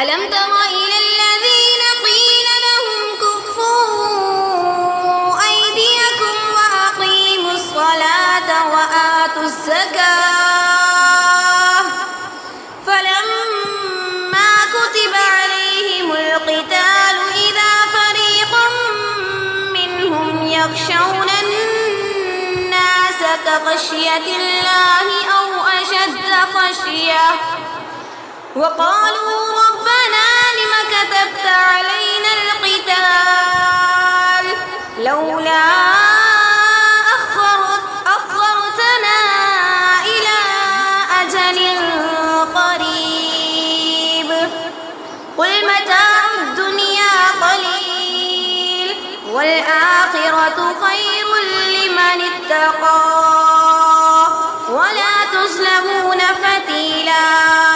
ألم تر إلى الذين قيل لهم كفوا أيديكم وأقيموا الصلاة وآتوا الزكاة فلما كتب عليهم القتال إذا فريق منهم يخشون الناس كخشية الله أو أشد خشية وقالوا ربنا لم كتبت علينا القتال لولا أخرتنا إلى أجل قريب قل متاع الدنيا قليل والآخرة خير لمن اتقى ولا تظلمون فتيلا.